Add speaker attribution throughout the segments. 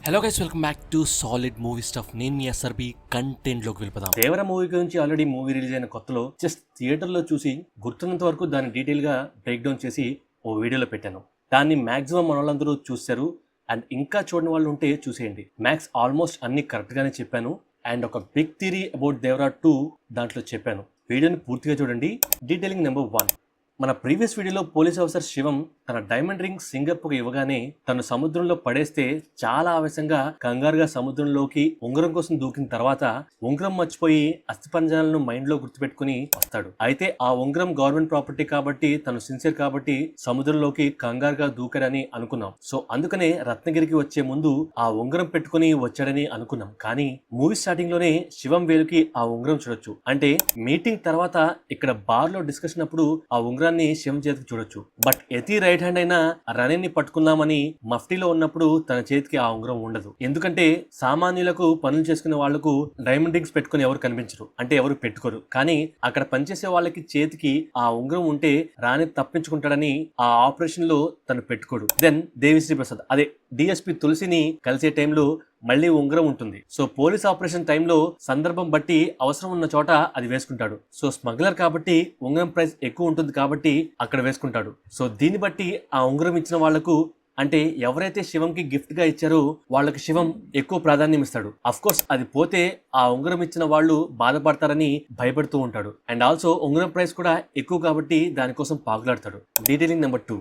Speaker 1: Hello guys, welcome back to solid movie stuff. నేను మీ SRB content లోకి వెళ్ళిపోదాం.
Speaker 2: దేవర movie గురించి ఆల్రెడీ మూవీ రిలీజ్ అయిన కొత్తలో జస్ట్ థియేటర్ లో చూసి గుర్తున్నంత వరకు దాన్ని డీటెయిల్ గా బ్రేక్ డౌన్ చేసి ఓ వీడియోలో పెట్టాను. దాన్ని మాక్సిమం మన వాళ్ళందరూ చూశారు. అండ్ ఇంకా చూడని వాళ్ళు ఉంటే చూసేయండి. మ్యాక్స్ ఆల్మోస్ట్ అన్ని కరెక్ట్ గానే చెప్పాను. అండ్ ఒక బిగ్ థియరీ అబౌట్ దేవరా 2 దాంట్లో చెప్పాను. వీడియోని పూర్తిగా చూడండి. Detailing number 1. మన ప్రీవియస్ వీడియోలో పోలీస్ ఆఫీసర్ శివం తన డైమండ్ రింగ్ సింగర్కు ఇవ్వగానే తను సముద్రంలో పడేస్తే చాలా ఆవేశంగా కంగారుగా సముద్రంలోకి ఉంగరం కోసం దూకిన తర్వాత ఉంగరం మర్చిపోయి అస్థిపంజరాలను మైండ్ లో గుర్తుపెట్టుకుని వస్తాడు. అయితే ఆ ఉంగరం గవర్నమెంట్ ప్రాపర్టీ కాబట్టి తను సిన్సియర్ కాబట్టి సముద్రంలోకి కంగారుగా దూకాడని అనుకున్నాం. సో అందుకనే రత్నగిరికి వచ్చే ముందు ఆ ఉంగరం పెట్టుకుని వచ్చాడని అనుకున్నాం. కానీ మూవీ స్టార్టింగ్ లోనే శివం వేలుకి ఆ ఉంగరం చూడొచ్చు. అంటే మీటింగ్ తర్వాత ఇక్కడ బార్ లో డిస్కషన్ అప్పుడు ఆ ఉంగరం శివం చేతికి చూడొచ్చు. బట్ ఎతి రైట్ హ్యాండ్ అయినా రణిని పట్టుకుందామని మఫ్టీలో ఉన్నప్పుడు తన చేతికి ఆ ఉంగరం ఉండదు. ఎందుకంటే సామాన్యులకు పనులు చేసుకునే వాళ్లకు డైమండ్ రింగ్స్ పెట్టుకుని ఎవరు కనిపించరు, అంటే ఎవరు పెట్టుకోరు. కానీ అక్కడ పనిచేసే వాళ్ళకి చేతికి ఆ ఉంగరం ఉంటే రాణి తప్పించుకుంటాడని ఆ ఆపరేషన్ లో తను పెట్టుకోడు. దెన్ దేవిశ్రీ ప్రసాద్ అదే డిఎస్పీ తులసిని కలిసే టైంలో మళ్ళీ ఉంగరం ఉంటుంది. సో పోలీస్ ఆపరేషన్ టైంలో సందర్భం బట్టి అవసరం ఉన్న చోట అది వేసుకుంటాడు. సో స్మగ్లర్ కాబట్టి ఉంగరం ప్రైస్ ఎక్కువ ఉంటుంది కాబట్టి అక్కడ వేసుకుంటాడు. సో దీన్ని బట్టి ఆ ఉంగరం ఇచ్చిన వాళ్లకు, అంటే ఎవరైతే శివంకి గిఫ్ట్ గా ఇచ్చారో వాళ్ళకి శివం ఎక్కువ ప్రాధాన్యం ఇస్తాడు. అఫ్ కోర్స్ అది పోతే ఆ ఉంగరం ఇచ్చిన వాళ్ళు బాధపడతారని భయపడుతూ ఉంటాడు. అండ్ ఆల్సో ఉంగరం ప్రైస్ కూడా ఎక్కువ కాబట్టి దానికోసం పాకులాడతాడు. Detailing number 2.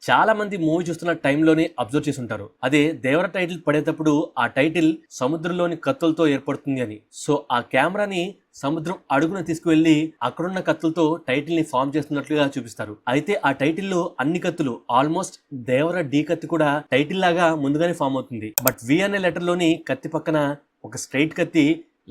Speaker 2: చాలా మంది మూవీ చూస్తున్న టైంలోనే అబ్జర్వ్ చేసి ఉంటారు. అదే దేవర టైటిల్ పడేటప్పుడు ఆ టైటిల్ సముద్రంలోని కత్తులతో ఏర్పడుతుంది అని. సో ఆ కెమెరాని సముద్రం అడుగున తీసుకువెళ్లి అక్కడున్న కత్తులతో టైటిల్ ని ఫామ్ చేస్తున్నట్లుగా చూపిస్తారు. అయితే ఆ టైటిల్ లో అన్ని కత్తులు ఆల్మోస్ట్ దేవర డి కత్తి కూడా టైటిల్ లాగా ముందుగానే ఫామ్ అవుతుంది. బట్ వి అనే లెటర్ లోని కత్తి పక్కన ఒక స్ట్రైట్ కత్తి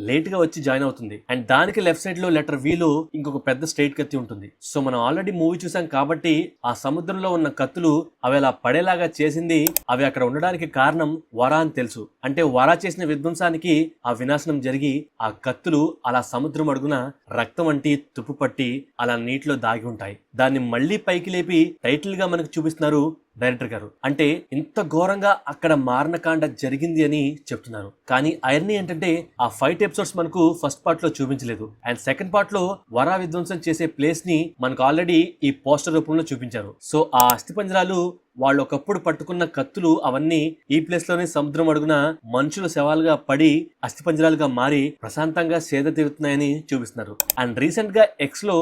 Speaker 2: లేట్ గా వచ్చి జాయిన్ అవుతుంది. అండ్ దానికి లెఫ్ట్ సైడ్ లో లెటర్ వి లో ఇంకొక పెద్ద స్ట్రైట్ కత్తి ఉంటుంది. సో మనం ఆల్రెడీ మూవీ చూసాం కాబట్టి ఆ సముద్రంలో ఉన్న కత్తులు అవి అలా పడేలాగా చేసింది, అవి అక్కడ ఉండడానికి కారణం వరా అని తెలుసు. అంటే వరా చేసిన విధ్వంసానికి ఆ వినాశనం జరిగి ఆ కత్తులు అలా సముద్రం అడుగున రక్తం వంటి తుప్పు పట్టి అలా నీటిలో దాగి ఉంటాయి. దాన్ని మళ్లీ పైకి లేపి టైటిల్ గా మనకు చూపిస్తున్నారు డైరెక్టర్ గారు. అంటే ఇంత ఘోరంగా అక్కడ మారణకాండ జరిగింది అని చెప్తున్నారు. కానీ ఐరనీ ఏంటంటే ఆ 5 ఎపిసోడ్స్ మనకు ఫస్ట్ పార్ట్ లో చూపించలేదు. అండ్ సెకండ్ పార్ట్ లో వరా విధ్వంసం చేసే ప్లేస్ ని మనకు ఆల్రెడీ ఈ పోస్టర్ రూపంలో చూపించారు. సో ఆ అస్థిపంజరాలు వాళ్ళు ఒకప్పుడు పట్టుకున్న కత్తులు అవన్నీ ఈ ప్లేస్ లోనే సముద్రం అడుగున మనుషుల శవాలుగా పడి అస్థిపంజరాలుగా మారి ప్రశాంతంగా సేద తీరుతున్నాయని చూపిస్తున్నారు. అండ్ రీసెంట్ గా ఎక్స్ లో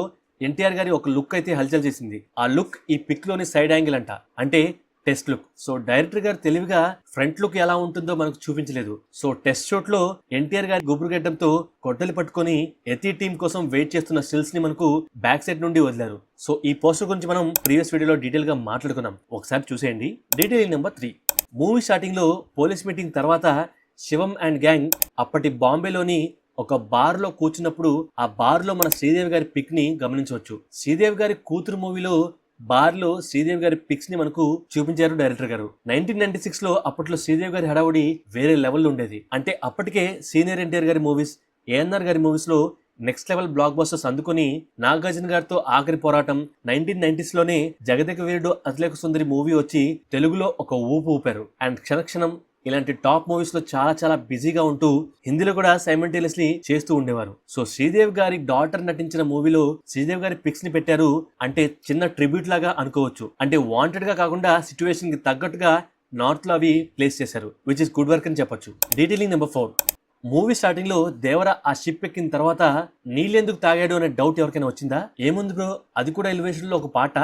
Speaker 2: ఎన్టీఆర్ గారి ఒక లుక్ అయితే హల్చల్ చేసింది. ఆ లుక్ ఈ పిక్ లోని సైడ్ యాంగిల్ అంట, అంటే టెస్ట్ లుక్. సో డైరెక్టర్ గారు తెలివిగా ఫ్రంట్ లుక్ ఎలా ఉంటుందో మనకు చూపించలేదు. సో టెస్ట్ షూట్ లో ఎన్టీఆర్ గారి గుబురుగడ్డంతో గొడ్డలి పట్టుకొని ఎతి టీం కోసం వెయిట్ చేస్తున్న స్టిల్స్ ని మనకు బ్యాక్ సైడ్ నుండి వదిలారు. సో ఈ పోస్టర్ గురించి మనం ప్రీవియస్ వీడియోలో డీటెయిల్ గా మాట్లాడుకున్నాం, ఒకసారి చూసేయండి. Detailing number 3. మూవీ స్టార్టింగ్ లో పోలీస్ మీటింగ్ తర్వాత శివం అండ్ గ్యాంగ్ అప్పటి బాంబేలోని ఒక బార్ లో కూర్చున్నప్పుడు ఆ బార్ లో మన శ్రీదేవి గారి పిక్ ని గమనించవచ్చు. శ్రీదేవి గారి కూతురు మూవీలో బార్ లో శ్రీదేవి గారి పిక్స్ ని మనకు చూపించారు డైరెక్టర్ గారు. 1996 లో అప్పట్లో శ్రీదేవి గారి హడావుడి వేరే లెవెల్ ఉండేది. అంటే అప్పటికే సీనియర్ ఎన్టీఆర్ గారి మూవీస్, ఏఎన్ఆర్ గారి మూవీస్ లో నెక్స్ట్ లెవెల్ బ్లాక్ బస్టర్స్ అందుకుని నాగార్జున గారితో ఆఖరి పోరాటం, 1990s లోనే జగదేక వీరుడు అతిలేక సుందరి మూవీ వచ్చి తెలుగులో ఒక ఊపు ఊపారు. అండ్ క్షణక్షణం ఇలాంటి టాప్ మూవీస్ లో చాలా బిజీగా ఉంటూ హిందీలో కూడా సైమల్టేనియస్లీ చేస్తూ ఉండేవారు. సో శ్రీదేవి గారి డాటర్ నటించిన మూవీలో శ్రీదేవి గారి పిక్స్ ని పెట్టారు. అంటే చిన్న ట్రిబ్యూట్ లాగా అనుకోవచ్చు. అంటే వాంటెడ్ గా కాకుండా సిచ్యువేషన్ కి తగ్గట్టుగా నార్త్ లో అవి ప్లేస్ చేశారు, విచ్ ఇస్ గుడ్ వర్క్ అని చెప్పొచ్చు. Detailing number 4. మూవీ స్టార్టింగ్ లో దేవర ఆ షిప్ ఎక్కిన తర్వాత నీళ్ళెందుకు తాగాడు అనే డౌట్ ఎవరికైనా వచ్చిందా? ఏముంది బ్రో, అది కూడా ఎలివేషన్ లో ఒక పాట,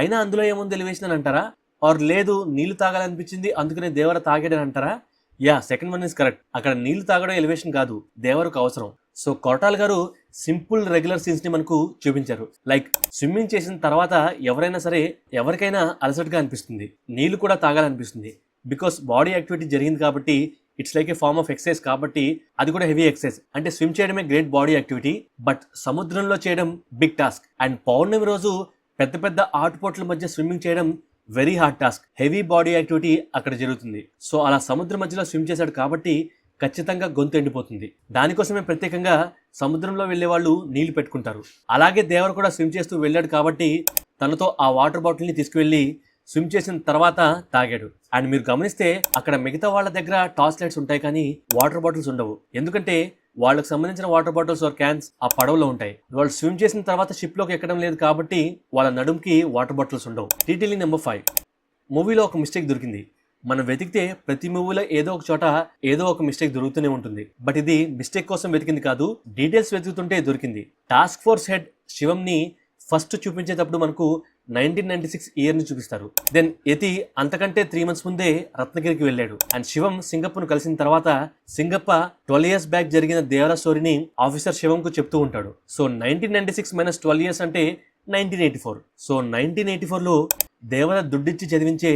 Speaker 2: అయినా అందులో ఏముంది ఎలివేషన్ అని అంటారా? ఆర్ లేదు నీళ్లు తాగాలనిపించింది అందుకనే దేవర తాగాడని అంటారా? Yeah, second one is correct. అక్కడ నీళ్లు తాగడం ఎలివేషన్ కాదు, దేవరకు అవసరం. సో కొరటాల్ గారు సింపుల్ రెగ్యులర్ సీన్స్ ని మనకు చూపించారు. లైక్ స్విమ్మింగ్ చేసిన తర్వాత ఎవరైనా సరే ఎవరికైనా అలసటగా అనిపిస్తుంది, నీళ్లు కూడా తాగాలనిపిస్తుంది. బికాస్ బాడీ యాక్టివిటీ జరిగింది కాబట్టి, it's like a form of exercise కాబట్టి అది కూడా హెవీ ఎక్సర్సైజ్. అంటే స్విమ్ చేయడమే గ్రేట్ బాడీ యాక్టివిటీ, బట్ సముద్రంలో చేయడం బిగ్ టాస్క్. అండ్ పౌర్ణమి రోజు పెద్ద ఆటుపోట్ల మధ్య స్విమ్మింగ్ చేయడం very hard task, heavy body activity అక్కడ జరుగుతుంది. సో అలా సముద్రం మధ్యలో స్విమ్ చేశాడు కాబట్టి ఖచ్చితంగా గొంతు ఎండిపోతుంది. దానికోసమే ప్రత్యేకంగా సముద్రంలో వెళ్లే వాళ్ళు నీళ్లు పెట్టుకుంటారు. అలాగే దేవర్ కూడా స్విమ్ చేస్తూ వెళ్ళాడు కాబట్టి తనతో ఆ వాటర్ బాటిల్ ని తీసుకువెళ్లి స్విమ్ చేసిన తర్వాత తాగాడు. అండ్ మీరు గమనిస్తే అక్కడ మిగతా వాళ్ళ దగ్గర టార్చ్ లైట్స్ ఉంటాయి కానీ వాటర్ బాటిల్స్ ఉండవు. ఎందుకంటే వాళ్ళకి సంబంధించిన వాటర్ బాటిల్స్ ఆర్ క్యాన్స్ ఆ పడవలో ఉంటాయి. వాళ్ళు స్విమ్ చేసిన తర్వాత షిప్ లోకి ఎక్కడం లేదు కాబట్టి వాళ్ళ నడుంకి వాటర్ బాటిల్స్ ఉండవు. Detailing number 5. మూవీలో ఒక మిస్టేక్ దొరికింది. మనం వెతికితే ప్రతి మూవీలో ఏదో ఒక చోట ఏదో ఒక మిస్టేక్ దొరుకుతూనే ఉంటుంది. బట్ ఇది మిస్టేక్ కోసం వెతికింది కాదు, డీటెయిల్స్ వెతుకుతుంటే దొరికింది. టాస్క్ ఫోర్స్ హెడ్ శివంని ఫస్ట్ చూపించేటప్పుడు మనకు 1996 ఇయర్ ని చూపిస్తారు. దెన్ యతి అంతకంటే 3 months ముందే రత్నగిరికి వెళ్ళాడు. అండ్ శివం సింగప్పను కలిసిన తర్వాత సింగప్ప 12 years బ్యాక్ జరిగిన దేవరా స్టోరీని ఆఫీసర్ శివంకు చెప్తూ ఉంటాడు. సో 1996 - 12 years అంటే 1984. సో 1984లో దేవర దుడ్డిచ్చి చదివించే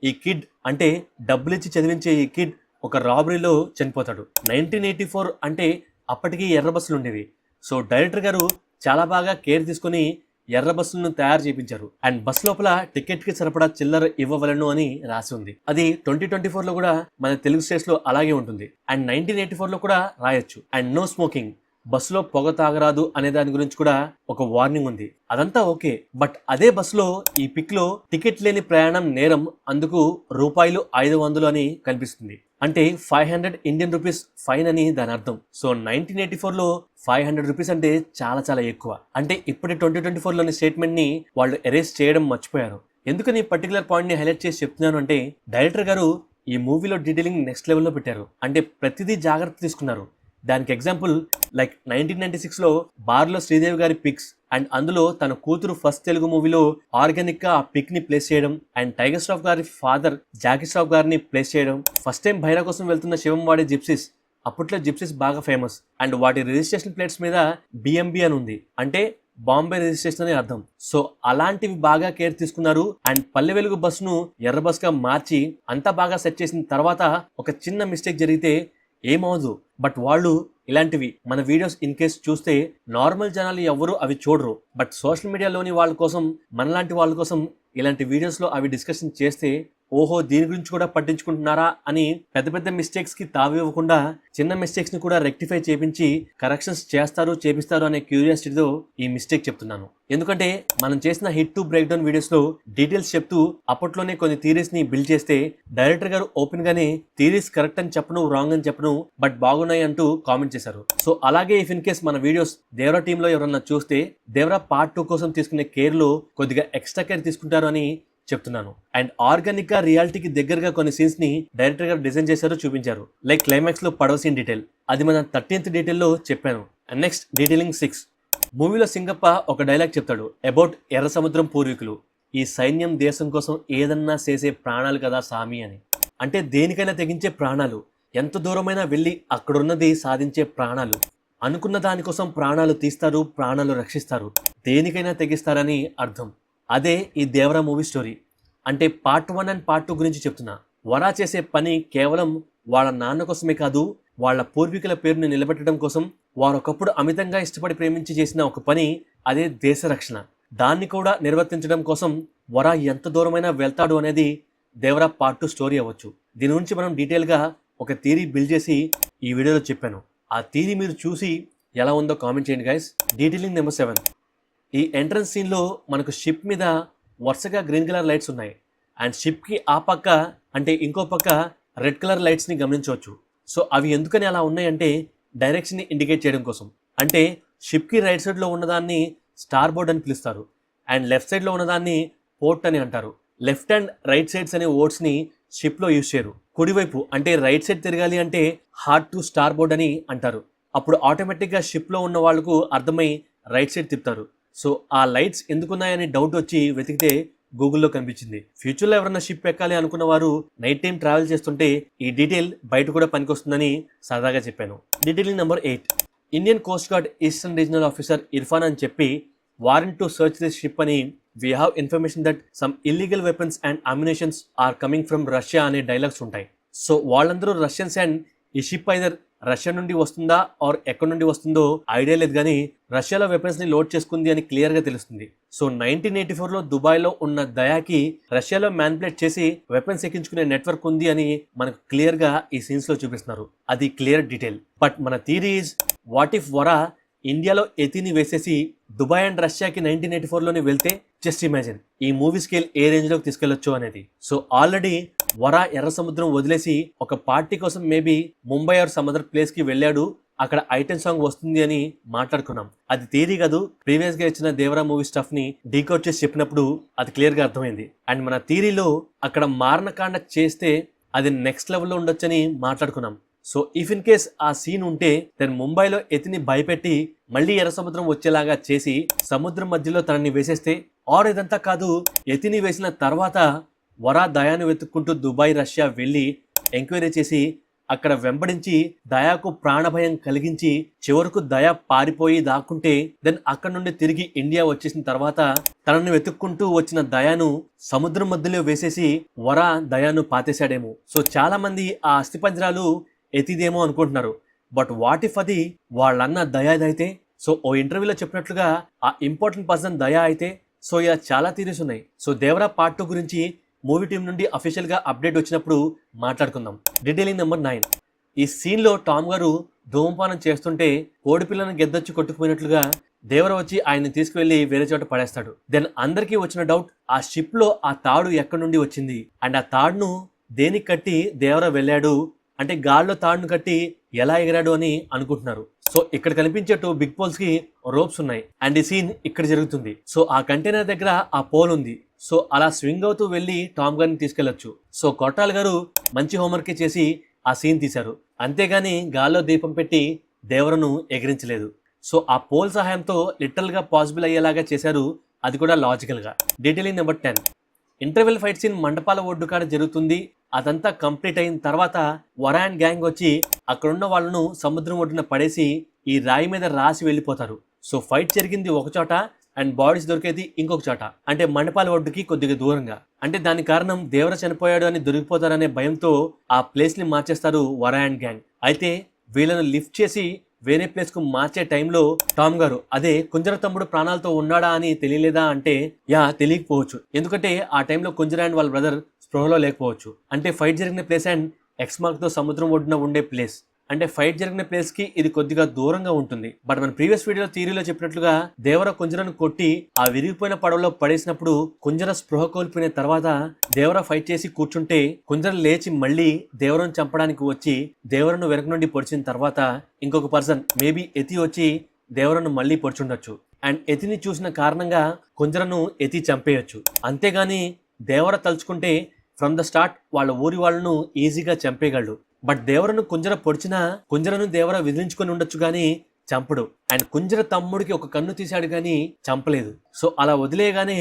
Speaker 2: ఈ కిడ్ అంటే డబ్బులిచ్చి చదివించే ఈ కిడ్ ఒక రాబరీలో చనిపోతాడు. 1984 అంటే అప్పటికి ఎర్ర బస్సులు ఉండేవి. సో డైరెక్టర్ గారు చాలా బాగా కేర్ తీసుకుని ఎర్ర బస్సులను తయారు చేయించారు. అండ్ బస్ లోపల టికెట్ కి సరిపడా చిల్లర ఇవ్వవలను అని రాసి ఉంది. అది 2024లో కూడా మన తెలుగు స్టేట్స్ లో అలాగే ఉంటుంది. అండ్ 1984లో కూడా రాయొచ్చు. అండ్ నో స్మోకింగ్, బస్సులో పొగ తాగరాదు అనే దాని గురించి కూడా ఒక వార్నింగ్ ఉంది. అదంతా ఓకే, బట్ అదే బస్సులో ఈ పిక్ లో టికెట్ లేని ప్రయాణం నేరం, అందుకు ₹500 అని కనిపిస్తుంది. అంటే 500 ఇండియన్ రూపీస్ ఫైన్ అని దాని అర్థం. సో 1984లో ₹500 అంటే చాలా చాలా ఎక్కువ. అంటే ఇప్పటి 2024లోని స్టేట్మెంట్ ని వాళ్ళు ఎరేస్ చేయడం మర్చిపోయారు. ఎందుకని పర్టికులర్ పాయింట్ ని హైలైట్ చేసి చెప్తున్నాను అంటే డైరెక్టర్ గారు ఈ మూవీలో డీటెయిలింగ్ నెక్స్ట్ లెవెల్లో పెట్టారు. అంటే ప్రతిదీ జాగ్రత్త తీసుకున్నారు. దానికి ఎగ్జాంపుల్ లైక్ 1996లో బార్లో శ్రీదేవి గారి పిక్స్ అండ్ అందులో తన కూతురు ఫస్ట్ తెలుగు మూవీలో ఆర్గానిక్ గా ఆ పిక్ ని ప్లేస్ చేయడం అండ్ టైగర్ ష్రాఫ్ గారి ఫాదర్ జాకీ ష్రాఫ్ గారిని ప్లేస్ చేయడం. ఫస్ట్ టైం భైరా కోసం వెళ్తున్న శివం వాడే జిప్సీస్, అప్పట్లో జిప్సీస్ బాగా ఫేమస్ అండ్ వాటి రిజిస్ట్రేషన్ ప్లేట్స్ మీద BMB అని ఉంది, అంటే బాంబే రిజిస్ట్రేషన్ అని అర్థం. సో అలాంటివి బాగా కేర్ తీసుకున్నారు. అండ్ పల్లె వెలుగు బస్సును ఎర్ర బస్ గా మార్చి అంతా బాగా సెట్ చేసిన తర్వాత ఒక చిన్న మిస్టేక్ జరిగితే ఏమవదు. బట్ వాళ్ళు ఇలాంటివి మన వీడియోస్ ఇన్ కేస్ చూస్తే నార్మల్ జనాలు ఎవరు అవి చూడరు. బట్ సోషల్ మీడియాలోని వాళ్ళ కోసం, మనలాంటి వాళ్ళ కోసం ఇలాంటి వీడియోస్లో అవి డిస్కషన్ చేస్తే ఓహో దీని గురించి కూడా పట్టించుకుంటున్నారా అని పెద్ద పెద్ద మిస్టేక్స్ కి తావివ్వకుండా చిన్న మిస్టేక్స్ ని కూడా రెక్టిఫై చేపించి కరెక్షన్స్ చేపిస్తారు అనే క్యూరియాసిటీతో ఈ మిస్టేక్ చెప్తున్నాను. ఎందుకంటే మనం చేసిన hit to break down videos లో డీటెయిల్స్ చెప్తూ అప్పట్లోనే కొన్ని థీరీస్ ని బిల్డ్ చేస్తే డైరెక్టర్ గారు ఓపెన్ గానే థీరీస్ కరెక్ట్ అని చెప్పను, రాంగ్ అని చెప్పను, బట్ బాగున్నాయి అంటూ కామెంట్ చేశారు. సో అలాగే ఇఫ్ ఇన్ కేస్ మన వీడియోస్ దేవరా టీమ్ లో ఎవరన్నా చూస్తే దేవరా పార్ట్ 2 కోసం తీసుకునే కేర్ లో కొద్దిగా ఎక్స్ట్రా కేర్ తీసుకుంటారు అని చెప్తున్నాను. అండ్ ఆర్గానిక్ గా రియాలిటీకి దగ్గరగా కొన్ని సీన్స్ ని డైరెక్టర్ గారు డిజైన్ చేశారు, చూపించారు. లైక్ క్లైమాక్స్ లో పడవ సీన్ డీటెయిల్, అది మన 13th డీటెయిల్లో చెప్పాను. And next detailing 6. మూవీలో సింగప్ప ఒక డైలాగ్ చెప్తాడు అబౌట్ ఎర్ర సముద్రం పూర్వీకులు. ఈ సైన్యం దేశం కోసం ఏదన్నా చేసే ప్రాణాలు కదా సామి అని. అంటే దేనికైనా తెగించే ప్రాణాలు, ఎంత దూరమైనా వెళ్ళి అక్కడున్నది సాధించే ప్రాణాలు, అనుకున్న దానికోసం ప్రాణాలు తీస్తారు, ప్రాణాలు రక్షిస్తారు, దేనికైనా తెగిస్తారని అర్థం. అదే ఈ దేవరా మూవీ స్టోరీ. అంటే పార్ట్ 1 అండ్ పార్ట్ 2 గురించి చెప్తున్నా. వరా చేసే పని కేవలం వాళ్ళ నాన్న కోసమే కాదు, వాళ్ళ పూర్వీకుల పేరుని నిలబెట్టడం కోసం. వారు ఒకప్పుడు అమితంగా ఇష్టపడి ప్రేమించి చేసిన ఒక పని, అదే దేశ రక్షణ. దాన్ని కూడా నిర్వర్తించడం కోసం వరా ఎంత దూరమైనా వెళ్తాడు అనేది దేవరా పార్ట్ 2 స్టోరీ అవ్వచ్చు. దీని గురించి మనం డీటెయిల్గా ఒక థియరీ బిల్డ్ చేసి ఈ వీడియోలో చెప్పాను. ఆ థియరీ మీరు చూసి ఎలా ఉందో కామెంట్ చేయండి గైస్. Detailing number 7. ఈ ఎంట్రన్స్ సీన్లో మనకు షిప్ మీద వరుసగా గ్రీన్ కలర్ లైట్స్ ఉన్నాయి. అండ్ షిప్కి ఆ పక్క అంటే ఇంకో పక్క రెడ్ కలర్ లైట్స్ని గమనించవచ్చు. సో అవి ఎందుకని అలా ఉన్నాయంటే డైరెక్షన్ని ఇండికేట్ చేయడం కోసం. అంటే షిప్కి రైట్ సైడ్లో ఉన్నదాన్ని స్టార్ బోర్డ్ అని పిలుస్తారు, అండ్ లెఫ్ట్ సైడ్లో ఉన్నదాన్ని పోర్ట్ అని అంటారు. లెఫ్ట్ అండ్ రైట్ సైడ్స్ అనే వర్డ్స్ని షిప్లో యూజ్ చేయరు. కుడివైపు అంటే రైట్ సైడ్ తిరగాలి అంటే హార్డ్ టు స్టార్ బోర్డ్ అని అంటారు. అప్పుడు ఆటోమేటిక్గా షిప్లో ఉన్న వాళ్ళకు అర్థమై రైట్ సైడ్ తిప్పుతారు. సో ఆ లైట్స్ ఎందుకున్నాయని డౌట్ వచ్చి వెతికితే గూగుల్లో కనిపించింది. ఫ్యూచర్లో ఎవరైనా షిప్ ఎక్కాలి అనుకున్న వారు నైట్ టైం ట్రావెల్ చేస్తుంటే ఈ డీటెయిల్ బయట కూడా పనికొస్తుందని సరదాగా చెప్పాను. Detailing number 8. Indian coast guard eastern regional officer Irfan అని చెప్పి warrant to search this ship అని we have information that some illegal weapons and ammunitions are coming from Russia అనే డైలాగ్స్ ఉంటాయి. సో వాళ్ళందరూ రష్యన్స్ అండ్ ఈ షిప్ ఐదర్ రష్యా నుండి వస్తుందా are ఎక్కడి నుండి వస్తుందో ఐడియా లేదు, కానీ రష్యాలో వెపన్స్ ని లోడ్ చేసుకుంది అని క్లియర్ గా తెలుస్తుంది. సో 1984లో దుబాయ్లో ఉన్న దయాకి రష్యాలో మ్యానిపులేట్ చేసి వెపన్స్ ఎక్కించుకునే నెట్వర్క్ ఉంది అని మనకు క్లియర్ గా ఈ సీన్స్ లో చూపిస్తున్నారు. అది క్లియర్ డీటెయిల్. బట్ మన థియరీ ఈజ్ వాట్ ఇఫ్ వరా ఇండియాలో ఎతిని వేసేసి దుబాయ్ అండ్ రష్యాకి 1984లోనే వెళ్తే జస్ట్ ఇమాజిన్ ఈ మూవీ స్కేల్ ఏ రేంజ్ లోకి తీసుకెళ్లొచ్చు అనేది. సో ఆల్రెడీ వరా ఎర్ర సముద్రం వదిలేసి ఒక పార్టీ కోసం maybe Mumbai or some other place కి వెళ్ళాడు, అక్కడ ఐటెం సాంగ్ వస్తుంది అని మాట్లాడుకున్నాం. అది థియరీ కాదు, ప్రీవియస్ గా ఇచ్చిన దేవరా మూవీ స్టఫ్ ని డీకోడ్ చేసి చెప్పినప్పుడు అది క్లియర్ గా అర్థమైంది. అండ్ మన థియరీలో అక్కడ మారణకాండ చేస్తే అది నెక్స్ట్ లెవెల్లో ఉండొచ్చని మాట్లాడుకున్నాం. సో ఇఫ్ ఇన్ కేస్ ఆ సీన్ ఉంటే దెన్ ముంబైలో ఎతిని భయపెట్టి మళ్ళీ ఎర్ర సముద్రం వచ్చేలాగా చేసి సముద్రం మధ్యలో తనని వేసేస్తే, ఆర్ ఇదంతా కాదు ఎతిని వేసిన తర్వాత వరా దయాను వెతుక్కుంటూ దుబాయ్ రష్యా వెళ్ళి ఎంక్వైరీ చేసి అక్కడ వెంబడించి దయాకు ప్రాణభయం కలిగించి చివరకు దయా పారిపోయి దాక్కుంటే దెన్ అక్కడ నుండి తిరిగి ఇండియా వచ్చేసిన తర్వాత తనని వెతుక్కుంటూ వచ్చిన దయాను సముద్రం మధ్యలో వేసేసి వరా దయాను పాతేశాడేమో. సో చాలా మంది ఆ అస్థిపంజరాలు ఎతిదేమో అనుకుంటున్నారు. బట్ వాట్ ఇఫ్ అది వాళ్ళన్న దయాదైతే? సో ఓ ఇంటర్వ్యూలో చెప్పినట్లుగా ఆ ఇంపార్టెంట్ పర్సన్ దయా అయితే. సో ఇలా చాలా థియరీస్ ఉన్నాయి. సో దేవరా పార్ట్ 2 గురించి మూవీ టీం నుండి అఫీషియల్ గా అప్డేట్ వచ్చినప్పుడు మాట్లాడుకుందాం. Detailing number 9. ఈ సీన్ లో టామ్ గారు ధూమపానం చేస్తుంటే కోడిపిల్లను గెద్దొచ్చి కొట్టుకుపోయినట్లుగా దేవర వచ్చి ఆయన్ని తీసుకువెళ్లి వేరే చోట పడేస్తాడు. దెన్ అందరికీ వచ్చిన డౌట్, ఆ షిప్ లో ఆ తాడు ఎక్కడి నుండి వచ్చింది అండ్ ఆ తాడును దేనికి కట్టి దేవర వెళ్ళాడు, అంటే గాల్లో తాడును కట్టి ఎలా ఎగిరాడు అని అనుకుంటున్నారు. సో ఇక్కడ కనిపించే 2 బిగ్ పోల్స్ కి రోప్స్ ఉన్నాయి అండ్ ఈ సీన్ ఇక్కడ జరుగుతుంది. సో ఆ కంటైనర్ దగ్గర ఆ పోల్ ఉంది. సో అలా స్వింగ్ అవుతూ వెళ్ళి టామ్ గారిని తీసుకెళ్లొచ్చు. సో కొట్టాల్ గారు మంచి హోంవర్క్ చేసి ఆ సీన్ తీశారు, అంతేగాని గాల్లో దీపం పెట్టి దేవరను ఎగిరించలేదు. సో ఆ పోల్ సహాయంతో లిటరల్ గా పాసిబుల్ అయ్యేలాగా చేశారు, అది కూడా లాజికల్ గా. Detailing number 10. Interval fight scene మండపాల ఒడ్డు కాడ జరుగుతుంది. అదంతా కంప్లీట్ అయిన తర్వాత వరా అండ్ గ్యాంగ్ వచ్చి అక్కడున్న వాళ్ళను సముద్రం ఒడ్డున పడేసి ఈ రాయి మీద రాసి వెళ్ళిపోతారు. సో ఫైట్ జరిగింది ఒక చోట అండ్ బాడీస్ దొరికేది ఇంకొక చోట, అంటే మండపాల ఒడ్డుకి కొద్దిగా దూరంగా. అంటే దాని కారణం దేవర చనిపోయాడు అని దొరికిపోతారనే భయంతో ఆ ప్లేస్ ని మార్చేస్తారు వరా అండ్ గ్యాంగ్. అయితే వీళ్ళను లిఫ్ట్ చేసి వేరే ప్లేస్ కు మార్చే టైంలో టామ్ గారు అదే కుంజర తమ్ముడు ప్రాణాలతో ఉన్నాడా అని తెలియలేదా అంటే తెలియకపోవచ్చు, ఎందుకంటే ఆ టైంలో కుంజర అండ్ వాళ్ళ బ్రదర్ స్పృహలో లేకపోవచ్చు. అంటే ఫైట్ జరిగిన ప్లేస్ అండ్ ఎక్స్ మార్క్ తో సముద్రం ఒడ్డున ఉండే ప్లేస్, అంటే ఫైట్ జరిగిన ప్లేస్ కి ఇది కొద్దిగా దూరంగా ఉంటుంది. బట్ మన ప్రీవియస్ వీడియో థియరీలో చెప్పినట్లుగా దేవర కుంజరను కొట్టి ఆ విరిగిపోయిన పడవలో పడేసినప్పుడు కుంజర స్పృహ కోల్పోయిన తర్వాత దేవర ఫైట్ చేసి కూర్చుంటే కుంజర లేచి మళ్ళీ దేవరను చంపడానికి వచ్చి దేవరను వెనక నుండి పొడిచిన తర్వాత ఇంకొక పర్సన్ మేబీ ఎతి వచ్చి దేవరను మళ్ళీ పొడిచుండొచ్చు అండ్ ఎతిని చూసిన కారణంగా కుంజరను ఎతి చంపేయచ్చు. అంతేగాని దేవర తలుచుకుంటే ఫ్రమ్ ద స్టార్ట్ వాళ్ళ ఊరి వాళ్ళను ఈజీగా చంపేయగలడు. బట్ దేవరను కుంజర పొడిచినా కుంజరను దేవర విదిలించుకొని ఉండొచ్చు కానీ చంపడు. అండ్ కుంజర తమ్ముడికి ఒక కన్ను తీశాడు కానీ చంపలేదు. సో అలా వదిలేయగానే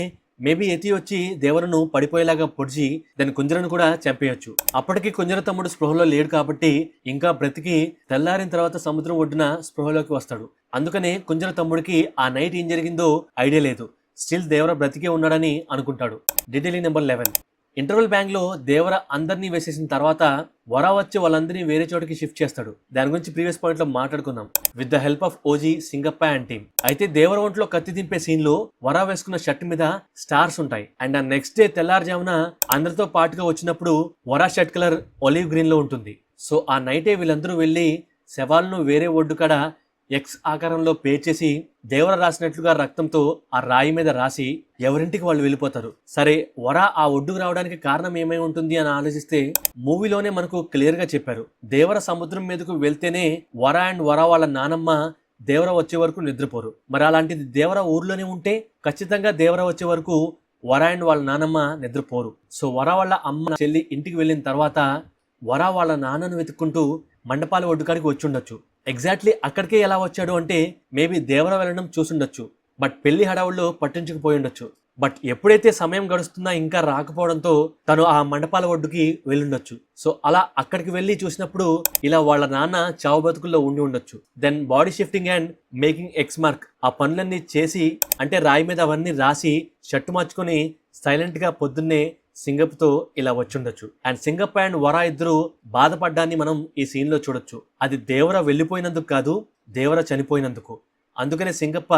Speaker 2: మేబీ ఎతి వచ్చి దేవరను పడిపోయేలాగా పొడిచి దాని కుంజరను కూడా చంపేయచ్చు. అప్పటికి కుంజర తమ్ముడు స్పృహలో లేడు కాబట్టి ఇంకా బ్రతికి తెల్లారిన తర్వాత సముద్రం ఒడ్డున స్పృహలోకి వస్తాడు. అందుకనే కుంజర తమ్ముడికి ఆ నైట్ ఏం జరిగిందో ఐడియా లేదు, స్టిల్ దేవర బ్రతికే ఉన్నాడని అనుకుంటాడు. Detailing number 11. ఇంటర్వెల్ బ్యాంక్ లో దేవర అందరినీ వేసేసిన తర్వాత వరా వచ్చి వాళ్ళందరినీ వేరే చోటికి షిఫ్ట్ చేస్తాడు. దాని గురించి ప్రీవియస్ పాయింట్ లో మాట్లాడుకుందాం with the help of OG, Singappa and team. అయితే దేవర ఒంట్లో కత్తి దింపే సీన్ లో వరా వేసుకున్న షర్ట్ మీద స్టార్స్ ఉంటాయి అండ్ ఆ నెక్స్ట్ డే తెల్లారుజామున అందరితో పాటుగా వచ్చినప్పుడు వరా షర్ట్ కలర్ ఒలివ్ గ్రీన్ లో ఉంటుంది. సో ఆ నైటే వీళ్ళందరూ వెళ్లి శవాలను వేరే ఒడ్డు కాడ ఎక్స్ ఆకారంలో పేర్చేసి దేవర రాసినట్లుగా రక్తంతో ఆ రాయి మీద రాసి ఎవరింటికి వాళ్ళు వెళ్ళిపోతారు. సరే వరా ఆ ఒడ్డుకు రావడానికి కారణం ఏమై ఉంటుంది అని ఆలోచిస్తే మూవీలోనే మనకు క్లియర్ గా చెప్పారు, దేవర సముద్రం మీదకు వెళ్తేనే వరా అండ్ వరా వాళ్ళ నానమ్మ దేవర వచ్చే వరకు నిద్రపోరు. మరి అలాంటిది దేవర ఊర్లోనే ఉంటే ఖచ్చితంగా దేవర వచ్చే వరకు వరా అండ్ వాళ్ళ నానమ్మ నిద్రపోరు. సో వరా వాళ్ళ అమ్మ చెల్లి ఇంటికి వెళ్ళిన తర్వాత వరా వాళ్ళ నాన్నను వెతుక్కుంటూ మండపాల ఒడ్డుకాడికి వచ్చి ఉండొచ్చు. ఎగ్జాక్ట్లీ అక్కడికే ఎలా వచ్చాడు అంటే మేబీ దేవర వెళ్ళడం చూసుండొచ్చు, బట్ పెళ్లి హడావుల్లో పట్టించుకుపోయి ఉండొచ్చు. బట్ ఎప్పుడైతే సమయం గడుస్తున్నా ఇంకా రాకపోవడంతో తను ఆ మండపాల ఒడ్డుకి వెళ్ళుండొచ్చు. సో అలా అక్కడికి వెళ్ళి చూసినప్పుడు ఇలా వాళ్ళ నాన్న చావు బతుకుల్లో ఉండి ఉండొచ్చు. Then body shifting and making x mark ఆ పనులన్నీ చేసి అంటే రాయి మీద అవన్నీ రాసి షర్టు మార్చుకొని సైలెంట్ గా పొద్దున్నే సింగప్తో ఇలా వచ్చుండొచ్చు. అండ్ సింగప్ప అండ్ వరా ఇద్దరు బాధపడ్డాన్ని మనం ఈ సీన్ లో చూడొచ్చు. అది దేవర వెళ్ళిపోయినందుకు కాదు, దేవర చనిపోయినందుకు. అందుకనే సింగప్ప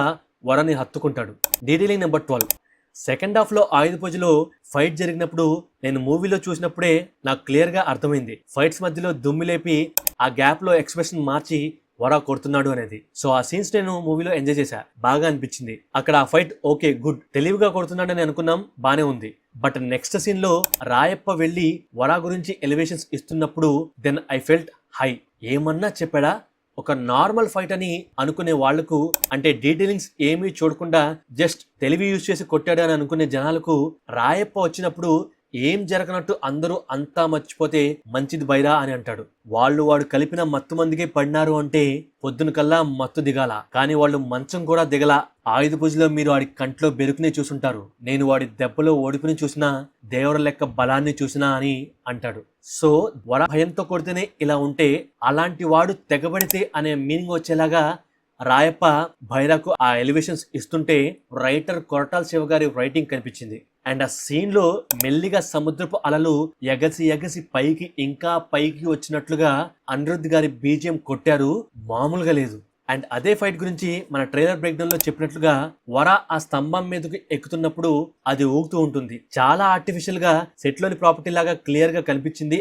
Speaker 2: వరాని హత్తుకుంటాడు. Detailing number 12. సెకండ్ హాఫ్ లో ఆయుధ పూజలో ఫైట్ జరిగినప్పుడు నేను మూవీలో చూసినప్పుడే నాకు క్లియర్ గా అర్థమైంది. ఫైట్స్ మధ్యలో దుమ్మి లేపి ఆ గ్యాప్ లో ఎక్స్ప్రెషన్ మార్చి వరా కొడుతున్నాడు అనేది. సో ఆ సీన్స్ నేను మూవీలో ఎంజాయ్ చేశా, బాగా అనిపించింది. అక్కడ ఆ ఫైట్ ఓకే గుడ్, తెలివిగా కొడుతున్నాడని అనుకున్నాం, బానే ఉంది. బట్ నెక్స్ట్ సీన్ లో రాయప్ప వెళ్ళి వరా గురించి ఎలివేషన్స్ ఇస్తున్నప్పుడు దెన్ ఐ ఫెల్ట్ హై. ఏమన్నా చెప్పాడా? ఒక నార్మల్ ఫైట్ అని అనుకునే వాళ్లకు, అంటే డీటెయిలింగ్స్ ఏమీ చూడకుండా జస్ట్ తెలివి యూజ్ చేసి కొట్టాడు అని అనుకునే జనాలకు రాయప్ప వచ్చినప్పుడు ఏం జరగనట్టు అందరూ అంతా మర్చిపోతే మంచిది బైరా అని అంటాడు. వాడు కలిపిన మత్తు మందికే పడినారు అంటే పొద్దున కల్లా మత్తు దిగాల, కానీ వాళ్ళు మంచం కూడా దిగల. ఆయుధ పూజలో మీరు వాడి కంట్లో బెరుకునే చూసుంటారు, నేను వాడి దెబ్బలో ఓడిపుని చూసినా, దేవర లెక్క బలాన్ని చూసినా అని అంటాడు. సో వర భయంతో కొడితేనే ఇలా ఉంటే, అలాంటి వాడు తెగబడితే అనే మీనింగ్ వచ్చేలాగా రాయప్ప భైరాకు ఆ ఎలివేషన్స్ ఇస్తుంటే రైటర్ కొరటాల శివ గారి రైటింగ్ కనిపించింది. అండ్ ఆ సీన్ లో మెల్లిగా సముద్రపు అలలు ఎగసి పైకి ఇంకా పైకి వచ్చినట్లుగా అనిరుద్ధ్ గారి బీజిఎం కొట్టారు, మామూలుగా లేదు. అండ్ అదే ఫైట్ గురించి మన ట్రైలర్ బ్రేక్ డౌన్ లో చెప్పినట్లుగా వర ఆ స్తంభం మీదకి ఎక్కుతున్నప్పుడు అది ఊగుతూ ఉంటుంది. చాలా ఆర్టిఫిషియల్ గా సెట్ లోని ప్రాపర్టీ లాగా క్లియర్ గా అనిపించింది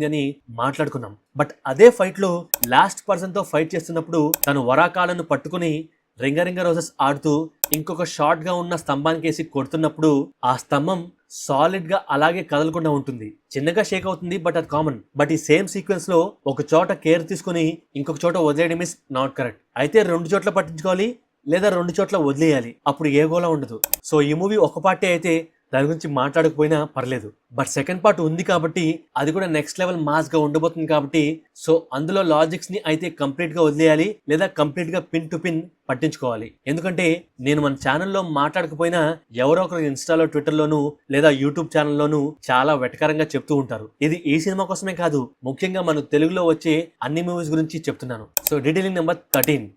Speaker 2: అని మాట్లాడుకున్నాం. బట్ అదే ఫైట్ లో లాస్ట్ పర్సన్ తో ఫైట్ చేస్తున్నప్పుడు తను వరా కాళ్ళను పట్టుకుని రింగ రోజెస్ ఆడుతూ ఇంకొక షార్ట్ గా ఉన్న స్తంభానికి వేసి కొడుతున్నప్పుడు ఆ స్తంభం సాలిడ్ గా అలాగే కదలకుండా ఉంటుంది, చిన్నగా షేక్ అవుతుంది, బట్ అది కామన్. బట్ ఈ సేమ్ సీక్వెన్స్ లో ఒక చోట కేర్ తీసుకుని ఇంకొక చోట వదిలేయడం ఇస్ నాట్ కరెక్ట్. అయితే 2 చోట్ల పట్టించుకోవాలి, లేదా 2 చోట్ల వదిలేయాలి, అప్పుడు ఏ గోలా ఉండదు. సో ఈ మూవీ ఒక పార్టీ అయితే దాని గురించి మాట్లాడకపోయినా పర్లేదు, బట్ సెకండ్ పార్ట్ ఉంది కాబట్టి అది కూడా నెక్స్ట్ లెవెల్ మాస్ గా ఉండబోతుంది కాబట్టి, సో అందులో లాజిక్స్ ని అయితే కంప్లీట్ గా వదిలేయాలి, లేదా కంప్లీట్ గా పిన్ టు పిన్ పట్టించుకోవాలి. ఎందుకంటే నేను మన ఛానల్లో మాట్లాడకపోయినా ఎవరో ఒకరు ఇన్స్టాలో, ట్విట్టర్ లోను లేదా యూట్యూబ్ ఛానల్లోనూ చాలా వెటకారంగా చెప్తూ ఉంటారు. ఇది ఈ సినిమా కోసమే కాదు, ముఖ్యంగా మన తెలుగులో వచ్చే అన్ని మూవీస్ గురించి చెప్తున్నాను. So detailing number 13.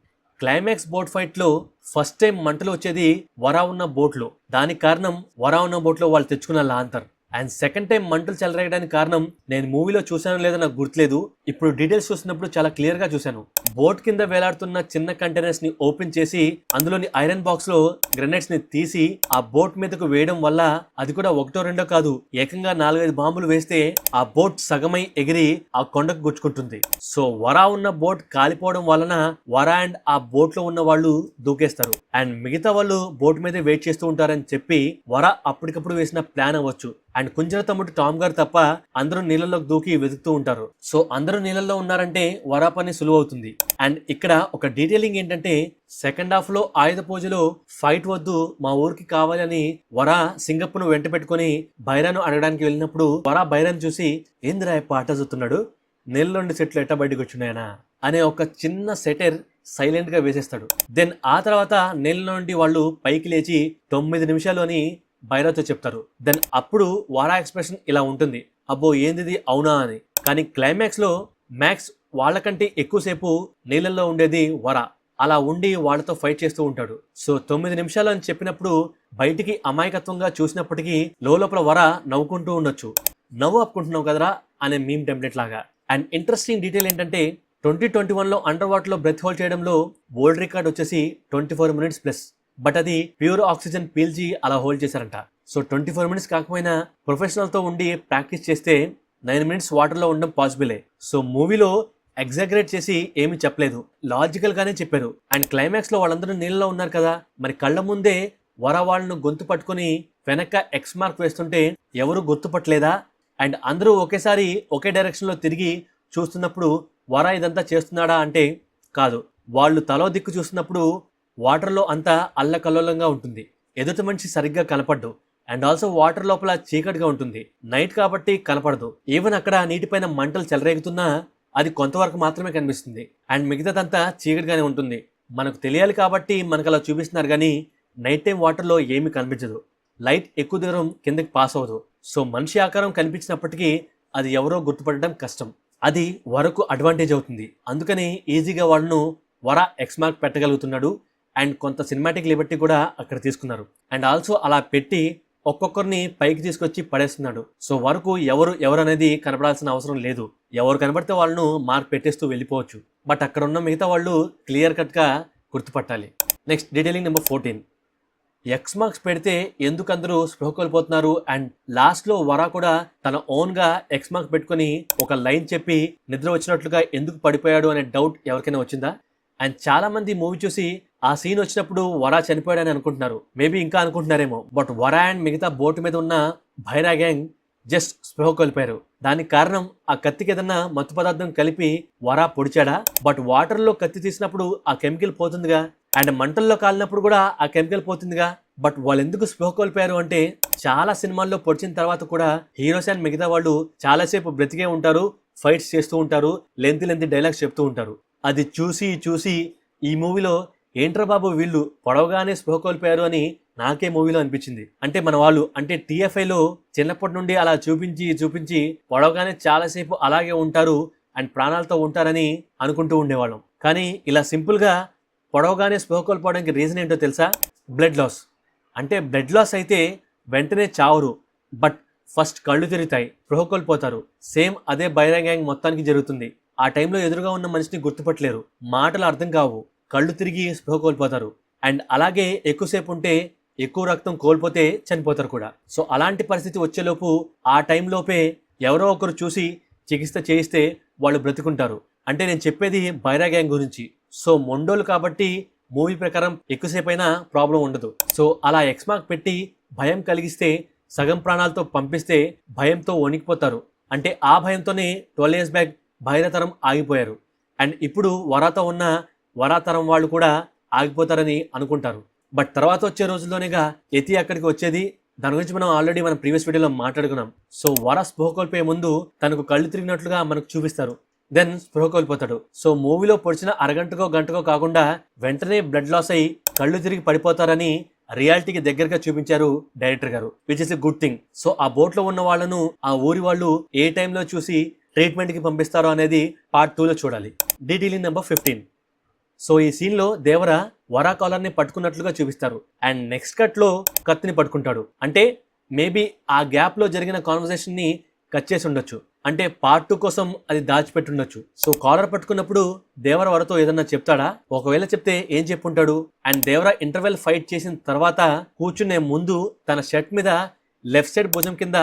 Speaker 2: Climax boat fight లో ఫస్ట్ టైం మంటలు వచ్చేది వరా ఉన్న బోట్ లో. దానికి కారణం వరా ఉన్న బోట్ లో వాళ్ళు తెచ్చుకున్న లాంతర్. అండ్ సెకండ్ టైం మంటలు చెలరేయడానికి కారణం నేను మూవీలో చూసానో లేదో నాకు గుర్తులేదు, ఇప్పుడు డీటెయిల్స్ చూసినప్పుడు చాలా క్లియర్ గా చూశాను. బోట్ కింద వేలాడుతున్న చిన్న కంటైనర్స్ ని ఓపెన్ చేసి అందులోని ఐరన్ బాక్స్ లో గ్రెనేడ్స్ ని తీసి ఆ బోట్ మీదకు వేయడం వల్ల, అది కూడా 1-2 కాదు, ఏకంగా 4-5 బాంబులు వేస్తే ఆ బోట్ సగమై ఎగిరి ఆ కొండకు గుచ్చుకుంటుంది. సో వరా ఉన్న బోట్ కాలిపోవడం వలన వరా అండ్ ఆ బోట్ లో ఉన్న వాళ్ళు దూకేస్తారు, అండ్ మిగతా వాళ్ళు బోట్ మీదే వెయిట్ చేస్తూ ఉంటారని చెప్పి వరా అప్పటికప్పుడు వేసిన ప్లాన్ అవ్వచ్చు. అండ్ కుంజర తమ్ముడు టామ్ గారు తప్ప అందరూ నీళ్ళలోకి దూకి వెతుకుతూ ఉంటారు. సో అందరూ నీళ్ళల్లో ఉన్నారంటే వరా పని సులువు అవుతుంది. అండ్ ఇక్కడ ఒక డీటెయిలింగ్ ఏంటంటే, సెకండ్ హాఫ్ లో ఆయుధ పూజలో ఫైట్ వద్దు, మా ఊరికి కావాలని వరా సింగప్పును వెంట పెట్టుకుని బైరాను అడగడానికి వెళ్ళినప్పుడు వరా బైరాను చూసి, ఏందిరా పాట చూస్తున్నాడు, నీళ్ళలోండి చెట్లు ఎట్ట బయటకు వచ్చినాయనా అనే ఒక చిన్న సెటర్ సైలెంట్ గా వేసేస్తాడు. దెన్ ఆ తర్వాత నీళ్ళ నుండి వాళ్ళు పైకి లేచి 9 నిమిషాలు అని బైరాతో చెప్తారు. దెన్ అప్పుడు వారా ఎక్స్ప్రెషన్ ఇలా ఉంటుంది, అబ్బో ఏందిది అవునా అని. కానీ క్లైమాక్స్ లో మ్యాక్స్ వాళ్ళకంటే ఎక్కువసేపు నీళ్ళల్లో ఉండేది వరా, అలా ఉండి వాళ్ళతో ఫైట్ చేస్తూ ఉంటాడు. సో 9 నిమిషాలు అని చెప్పినప్పుడు బయటికి అమాయకత్వంగా చూసినప్పటికీ లోపల వరా నవ్వుకుంటూ ఉండొచ్చు, నవ్వు ఆపుకుంటున్నావు కదరా అనే మీమ్ టెంప్లెట్ లాగా. అండ్ ఇంట్రెస్టింగ్ డీటెయిల్ ఏంటంటే, 2021లో అండర్ వాటర్ లో బ్రెత్ హోల్డ్ చేయడంలో వరల్డ్ రికార్డ్ వచ్చేసి 24 minutes ప్లస్. బట్ అది ప్యూర్ ఆక్సిజన్ పీల్చి అలా హోల్డ్ చేశారంట. సో 24 minutes కాకపోయినా ప్రొఫెషనల్ తో ఉండి ప్రాక్టీస్ చేస్తే 9 minutes వాటర్లో ఉండడం పాసిబులే. సో మూవీలో ఎగ్జాగరేట్ చేసి ఏమీ చెప్పలేదు, లాజికల్ గానే చెప్పారు. అండ్ క్లైమాక్స్ లో వాళ్ళందరూ నీళ్ళలో ఉన్నారు కదా, మరి కళ్ళ ముందే వర వాళ్ళను గొంతు పట్టుకుని వెనక ఎక్స్ మార్క్ వేస్తుంటే ఎవరు గుర్తుపట్టలేదా? అండ్ అందరూ ఒకేసారి ఒకే డైరెక్షన్ లో తిరిగి చూస్తున్నప్పుడు వర ఇదంతా చేస్తున్నాడా అంటే కాదు, వాళ్ళు తలో దిక్కు చూస్తున్నప్పుడు వాటర్లో అంతా అల్లకల్లోలంగా ఉంటుంది, ఎదుటి మనిషి సరిగ్గా కనపడ్డు. అండ్ ఆల్సో వాటర్ లోపల చీకటిగా ఉంటుంది, నైట్ కాబట్టి కనపడదు. ఈవెన్ అక్కడ నీటిపైన మంటలు చెలరేగుతున్నా అది కొంతవరకు మాత్రమే కనిపిస్తుంది, అండ్ మిగతాదంతా చీకటిగానే ఉంటుంది. మనకు తెలియాలి కాబట్టి మనకు అలా చూపిస్తున్నారు, కానీ నైట్ టైం వాటర్లో ఏమీ కనిపించదు, లైట్ ఎక్కువ దూరం కిందకి పాస్ అవ్వదు. సో మనిషి ఆకారం కనిపించినప్పటికీ అది ఎవరో గుర్తుపట్టడం కష్టం, అది వరకు అడ్వాంటేజ్ అవుతుంది. అందుకని ఈజీగా వాళ్ళను వర ఎక్స్ మార్క్ పెట్టగలుగుతున్నాడు. అండ్ కొంత సినిమాటిక్ లిబర్టీ కూడా అక్కడ తీసుకున్నారు. అండ్ ఆల్సో అలా పెట్టి ఒక్కొక్కరిని పైకి తీసుకొచ్చి పడేస్తున్నాడు. సో వరకు ఎవరు అనేది కనపడాల్సిన అవసరం లేదు, ఎవరు కనబడితే వాళ్ళను మార్క్ పెట్టేస్తూ వెళ్ళిపోవచ్చు. బట్ అక్కడ ఉన్న మిగతా వాళ్ళు క్లియర్ కట్ గా గుర్తుపట్టాలి. Next detailing number 14. X marks పెడితే ఎందుకు అందరూ స్పృహ కోల్పోతున్నారు అండ్ లాస్ట్ లో వరా కూడా తన ఓన్ గా ఎక్స్ మార్క్స్ పెట్టుకుని ఒక లైన్ చెప్పి నిద్ర వచ్చినట్లుగా ఎందుకు పడిపోయాడు అనే డౌట్ ఎవరికైనా వచ్చిందా? అండ్ చాలా మంది మూవీ చూసి ఆ సీన్ వచ్చినప్పుడు వరా చనిపోయాడని అనుకుంటున్నారు, మేబీ ఇంకా అనుకుంటున్నారేమో. బట్ వరా అండ్ మిగతా బోటు మీద ఉన్న భైరా గ్యాంగ్ జస్ట్ స్పృహ కోల్పోయారు. దానికి కారణం ఆ కత్తికి ఏదన్నా మత్తు పదార్థం కలిపి వరా పొడిచాడా? బట్ వాటర్ లో కత్తి తీసినప్పుడు ఆ కెమికల్ పోతుందిగా, అండ్ మంటల్లో కాలినప్పుడు కూడా ఆ కెమికల్ పోతుందిగా. బట్ వాళ్ళు ఎందుకు స్పృహ కోల్పోయారు అంటే, చాలా సినిమాల్లో పొడిచిన తర్వాత కూడా హీరోస్ అండ్ మిగతా వాళ్ళు చాలాసేపు బ్రతికే ఉంటారు, ఫైట్స్ చేస్తూ ఉంటారు, లెంతీ డైలాగ్స్ చెప్తూ ఉంటారు. అది చూసి ఈ మూవీలో ఏంట్రా బాబు వీళ్ళు పొడవగానే స్పృహ కోల్పోయారు అని నాకే మూవీలో అనిపించింది. అంటే మన వాళ్ళు అంటే TFIలో చిన్నప్పటి నుండి అలా చూపించి పొడవగానే చాలాసేపు అలాగే ఉంటారు అండ్ ప్రాణాలతో ఉంటారని అనుకుంటూ ఉండేవాళ్ళం. కానీ ఇలా సింపుల్గా పొడవగానే స్పృహ కోల్పోవడానికి రీజన్ ఏంటో తెలుసా? Blood loss. అంటే బ్లడ్ లాస్ అయితే వెంటనే చావరు, బట్ ఫస్ట్ కళ్ళు తిరుగుతాయి, స్పృహ కోల్పోతారు. సేమ్ అదే బైరా గ్యాంగ్ మొత్తానికి జరుగుతుంది. ఆ టైంలో ఎదురుగా ఉన్న మనిషిని గుర్తుపట్టలేరు, మాటలు అర్థం కావు, కళ్ళు తిరిగి స్పృహ కోల్పోతారు. అండ్ అలాగే ఎక్కువసేపు ఉంటే ఎక్కువ రక్తం కోల్పోతే చనిపోతారు కూడా. సో అలాంటి పరిస్థితి వచ్చేలోపు ఆ టైంలోపే ఎవరో ఒకరు చూసి చికిత్స చేయిస్తే వాళ్ళు బ్రతుకుంటారు. అంటే నేను చెప్పేది బైరా గ్యాంగ్ గురించి. సో మొండోలు కాబట్టి మూవీ ప్రకారం ఎక్కువసేపు అయినా ప్రాబ్లం ఉండదు. సో అలా ఎక్స్ మార్క్ పెట్టి భయం కలిగిస్తే, సగం ప్రాణాలతో పంపిస్తే భయంతో వణికిపోతారు. అంటే ఆ భయంతోనే 12 years బ్యాక్ భైరతరం ఆగిపోయారు. అండ్ ఇప్పుడు వరాతో ఉన్న వరాతరం వాళ్ళు కూడా ఆగిపోతారని అనుకుంటారు. బట్ తర్వాత వచ్చే రోజుల్లోనేగా యతి అక్కడికి వచ్చేది. దాని గురించి మనం ఆల్రెడీ మన ప్రీవియస్ వీడియోలో మాట్లాడుకున్నాం. సో వర స్పృహ కోల్పోయే ముందు తనకు కళ్ళు తిరిగినట్లుగా మనకు చూపిస్తారు, దెన్ స్పృహ కోల్పోతాడు. సో మూవీలో పొడిచిన అరగంటకో గంటకో కాకుండా వెంటనే బ్లడ్ లాస్ అయ్యి కళ్ళు తిరిగి పడిపోతారని రియాలిటీకి దగ్గరగా చూపించారు డైరెక్టర్ గారు, which is a good thing. So ఆ బోట్ లో ఉన్న వాళ్ళను ఆ ఊరి వాళ్ళు ఏ టైంలో చూసి ట్రీట్మెంట్ కి పంపిస్తారో అనేది పార్ట్ 2లో చూడాలి. Detailing number 15. సో ఈ సీన్ లో దేవర వరా కాలర్ ని పట్టుకున్నట్లుగా చూపిస్తారు అండ్ నెక్స్ట్ కట్ లో కత్తిని పట్టుకుంటాడు. అంటే మేబీ ఆ గ్యాప్ లో జరిగిన కాన్వర్సేషన్ ని కట్ చేసి ఉండొచ్చు, అంటే పార్ట్ 2 కోసం అది దాచిపెట్టుండొచ్చు. సో కాలర్ పట్టుకున్నప్పుడు దేవర వరతో ఏదన్నా చెప్తాడా? ఒకవేళ చెప్తే ఏం చెప్పుంటాడు? అండ్ దేవర ఇంటర్వెల్ ఫైట్ చేసిన తర్వాత కూర్చునే ముందు తన షర్ట్ మీద లెఫ్ట్ సైడ్ భుజం కింద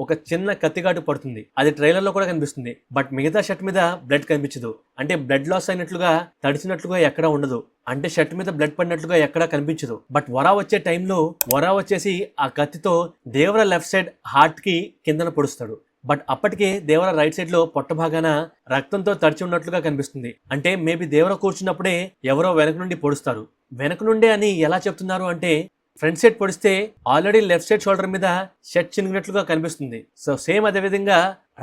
Speaker 2: ఒక చిన్న కత్తిగాటు పడుతుంది. అది ట్రైలర్ లో కూడా కనిపిస్తుంది. బట్ మిగతా షర్ట్ మీద బ్లడ్ కనిపించదు. అంటే బ్లడ్ లాస్ అయినట్లుగా, తడిచినట్లుగా ఎక్కడా ఉండదు. అంటే షర్ట్ మీద బ్లడ్ పడినట్లుగా ఎక్కడా కనిపించదు. బట్ వరా వచ్చే టైంలో వరా వచ్చేసి ఆ కత్తితో దేవర లెఫ్ట్ సైడ్ హార్ట్ కి కిందన పొడుస్తాడు. బట్ అప్పటికే దేవర రైట్ సైడ్ లో పొట్ట భాగాన రక్తంతో తడిచి ఉన్నట్లుగా కనిపిస్తుంది. అంటే మేబీ దేవర కూర్చున్నప్పుడే ఎవరో వెనక నుండి పొడుస్తారు. వెనక నుండే అని ఎలా చెప్తున్నారు అంటే, ఫ్రంట్ సైడ్ పొడిస్తే ఆల్రెడీ లెఫ్ట్ సైడ్ షోల్డర్ మీద షర్ట్ చినిగినట్లుగా కనిపిస్తుంది. సో సేమ్ అదే విధంగా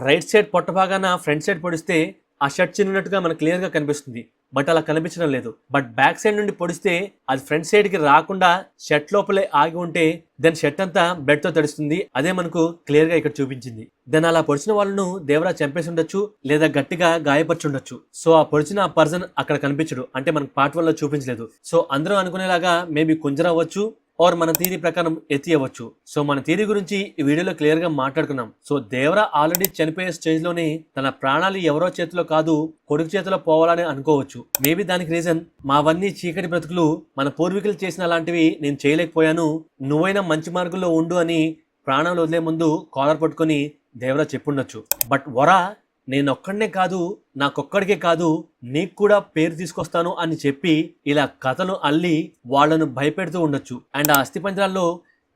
Speaker 2: రైట్ సైడ్ పొట్ట భాగాన ఫ్రంట్ సైడ్ పొడిస్తే ఆ షర్ట్ చినిగినట్టుగా మనకు క్లియర్ గా కనిపిస్తుంది. బట్ అలా కనిపించడం లేదు. బట్ బ్యాక్ సైడ్ నుండి పొడిస్తే అది ఫ్రంట్ సైడ్ కి రాకుండా షర్ట్ లోపలే ఆగి ఉంటే దెన్ షర్ట్ అంతా బ్లడ్ తో తడుస్తుంది. అదే మనకు క్లియర్ గా ఇక్కడ చూపించింది. దెన్ అలా పొడిచిన వాళ్ళను దేవరా చంపేసి ఉండొచ్చు, లేదా గట్టిగా గాయపరిచి ఉండొచ్చు. సో ఆ పొడిచిన ఆ పర్సన్ అక్కడ కనిపించడు, అంటే మనకు పార్ట్ 1లో చూపించలేదు. సో అందరూ అనుకునేలాగా మేబీ కుంజర అవ్వచ్చు, ఆర్ మన థియరీ ప్రకారం ఎత్తి అవ్వచ్చు. సో మన థియరీ గురించి ఈ వీడియోలో క్లియర్ గా మాట్లాడుకున్నాం. సో దేవరా ఆల్రెడీ చనిపోయే స్టేజ్ లోనే తన ప్రాణాలు ఎవరో చేతిలో కాదు కొడుకు చేతిలో పోవాలని అనుకోవచ్చు. మేబీ దానికి రీజన్, మావన్నీ చీకటి బ్రతుకులు, మన పూర్వీకులు చేసిన అలాంటివి నేను చేయలేకపోయాను, నువ్వైనా మంచి మార్గంలో ఉండు అని ప్రాణాలు వదిలే ముందు కాలర్ పట్టుకొని దేవరా చెప్పుండొచ్చు. బట్ వరా నేనొక్కడనే కాదు, నాకొక్కడికే కాదు, నీకు కూడా పేరు తీసుకొస్తాను అని చెప్పి ఇలా కథలు అల్లి వాళ్లను భయపెడుతూ ఉండొచ్చు. అండ్ ఆ అస్థిపంజరాల్లో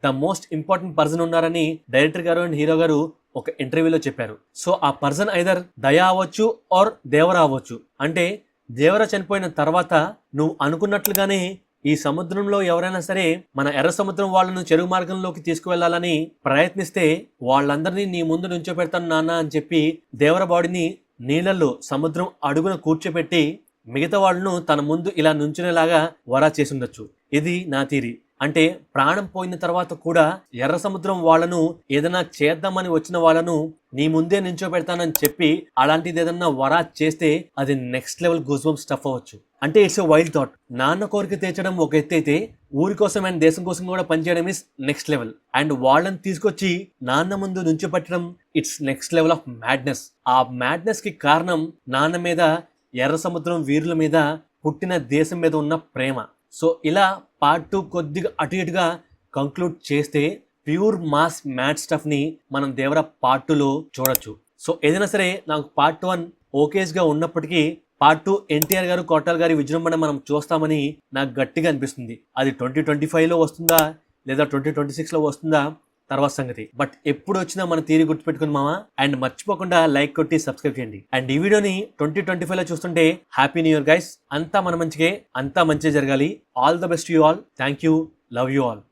Speaker 2: ద మోస్ట్ ఇంపార్టెంట్ పర్సన్ ఉన్నారని డైరెక్టర్ గారు అండ్ హీరో గారు ఒక ఇంటర్వ్యూలో చెప్పారు. సో ఆ పర్సన్ ఐదర్ దయా అవ్వచ్చు ఆర్ దేవర అవ్వచ్చు. అంటే దేవర చనిపోయిన తర్వాత నువ్వు అనుకున్నట్లుగానే ఈ సముద్రంలో ఎవరైనా సరే మన ఎర్ర సముద్రం వాళ్ళను చెరువు మార్గంలోకి తీసుకువెళ్లాలని ప్రయత్నిస్తే వాళ్ళందరినీ నీ ముందు నుంచోపెడతాను నాన్న అని చెప్పి దేవర బాడీని నీళ్లలో సముద్రం అడుగున కూర్చోబెట్టి మిగతా వాళ్ళను తన ముందు ఇలా నుంచునేలాగా వరా చేసుండొచ్చు. ఇది నా థియరీ. అంటే ప్రాణం పోయిన తర్వాత కూడా ఎర్ర సముద్రం వాళ్ళను ఏదైనా చేద్దామని వచ్చిన వాళ్ళను నీ ముందే నించోబెడతానని చెప్పి అలాంటిది ఏదన్నా వరా చేస్తే అది నెక్స్ట్ లెవెల్ గూస్బంప్ స్టఫ్ అవ్వచ్చు. అంటే ఇట్స్ ఎ వైల్డ్ థాట్. నాన్న కోరిక తీర్చడం ఒక ఎత్తు అయితే, ఊరి కోసం అండ్ దేశం కోసం కూడా పనిచేయడం ఇస్ నెక్స్ట్ లెవెల్. అండ్ వాళ్ళని తీసుకొచ్చి నాన్న ముందు నుంచోబెట్టడం it's next level of madness. ఆ మ్యాడ్నెస్ కి కారణం నాన్న మీద, ఎర్ర సముద్రం వీరుల మీద, పుట్టిన దేశం మీద ఉన్న ప్రేమ. సో ఇలా పార్ట్ 2 కొద్దిగా అటు ఇటుగా కంక్లూడ్ చేస్తే ప్యూర్ మాస్ మ్యాడ్ స్టఫ్ని మనం దేవర పార్ట్ 2లో చూడొచ్చు. సో ఏదైనా సరే నాకు పార్ట్ 1 ఓకేస్గా ఉన్నప్పటికీ పార్ట్ 2 ఎన్టీఆర్ గారు కొట్టాల్ గారి విజృంభణ మనం చూస్తామని నాకు గట్టిగా అనిపిస్తుంది. అది 2025లో వస్తుందా లేదా 2026లో వస్తుందా తర్వాత సంగతి. బట్ ఎప్పుడు వచ్చినా మన థియరీ గుర్తుపెట్టుకుని మామా. అండ్ మర్చిపోకుండా లైక్ కొట్టి సబ్స్క్రైబ్ చేయండి. అండ్ ఈ వీడియోని 2025లో చూస్తుంటే హ్యాపీ న్యూ ఇయర్ గైస్. అంతా మన మంచిగా, అంతా మంచిగా జరగాలి. All the best you all. Thank you. Love you all.